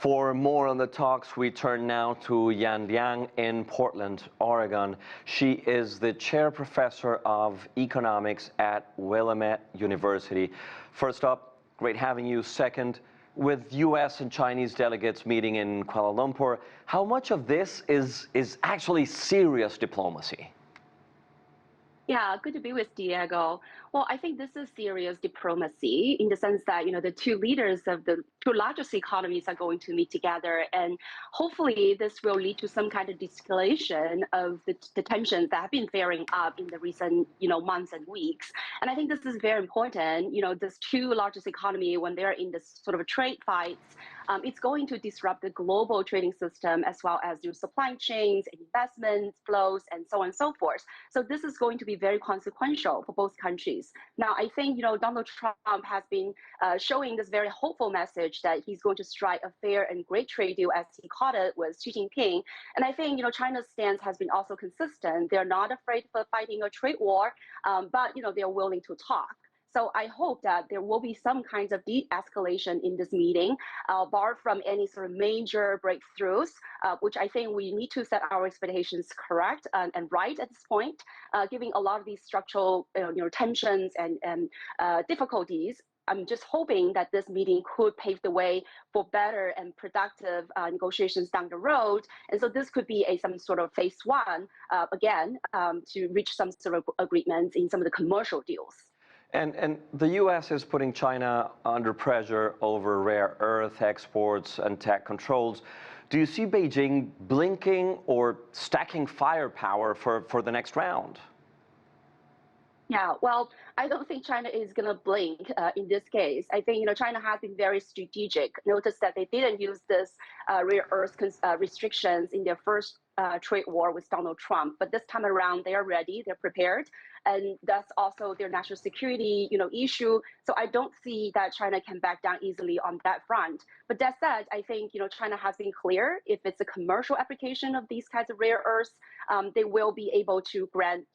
For more on the talks, we turn now to Yan Liang in Portland, Oregon. She is the chair professor of economics at Willamette University. First up, great having you. Second, with U.S. and Chinese delegates meeting in Kuala Lumpur, how much of this is actually serious diplomacy? Yeah, good to be with Diego. Well, I think this is serious diplomacy in the sense that, the two leaders of the two largest economies are going to meet together. And hopefully this will lead to some kind of de-escalation of the tensions that have been flaring up in the recent, months and weeks. And I think this is very important. This two largest economy, when they're in this sort of trade fights, it's going to disrupt the global trading system as well as your supply chains, investment flows, and so on and so forth. So this is going to be very consequential for both countries. Now, I think, Donald Trump has been showing this very hopeful message that he's going to strike a fair and great trade deal, as he called it, with Xi Jinping. And I think, China's stance has been also consistent. They're not afraid of fighting a trade war, but, they're willing to talk. So I hope that there will be some kinds of de-escalation in this meeting, bar from any sort of major breakthroughs, which I think we need to set our expectations correct and right at this point, giving a lot of these structural tensions and difficulties. I'm just hoping that this meeting could pave the way for better and productive negotiations down the road. And so this could be some sort of phase one, again, to reach some sort of agreements in some of the commercial deals. And the U.S. is putting China under pressure over rare earth exports and tech controls. Do you see Beijing blinking or stacking firepower for the next round? Yeah, well, I don't think China is going to blink in this case. I think, China has been very strategic. Notice that they didn't use this rare earth restrictions in their first trade war with Donald Trump. But this time around, they are ready, they're prepared. And that's also their national security, issue. So I don't see that China can back down easily on that front. But that said, I think, China has been clear. If it's a commercial application of these kinds of rare earths, they will be able to grant,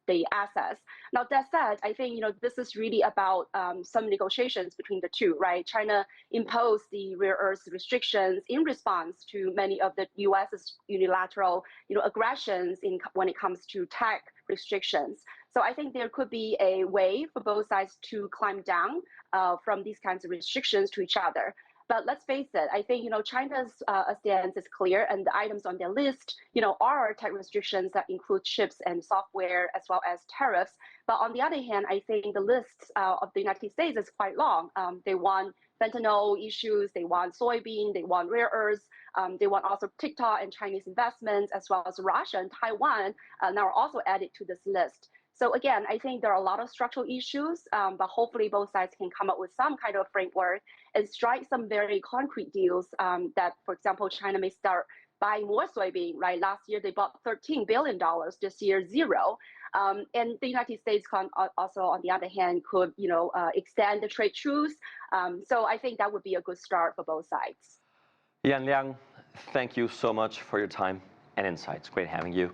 the access. Now, that said, I think, this is really about some negotiations between the two, right? China imposed the rare earth restrictions in response to many of the U.S.'s unilateral, aggressions when it comes to tech restrictions. So I think there could be a way for both sides to climb down from these kinds of restrictions to each other. But let's face it, I think, China's stance is clear, and the items on their list, are tech restrictions that include chips and software as well as tariffs. But on the other hand, I think the list of the United States is quite long. They want fentanyl issues, they want soybean, they want rare earths, they want also TikTok and Chinese investments, as well as Russia and Taiwan now are also added to this list. So again, I think there are a lot of structural issues, but hopefully both sides can come up with some kind of framework and strike some very concrete deals that, for example, China may start buying more soybean, right? Last year, they bought $13 billion, this year, zero. And the United States can also, on the other hand, could, extend the trade truce. So I think that would be a good start for both sides. Yan Liang, thank you so much for your time and insights. Great having you.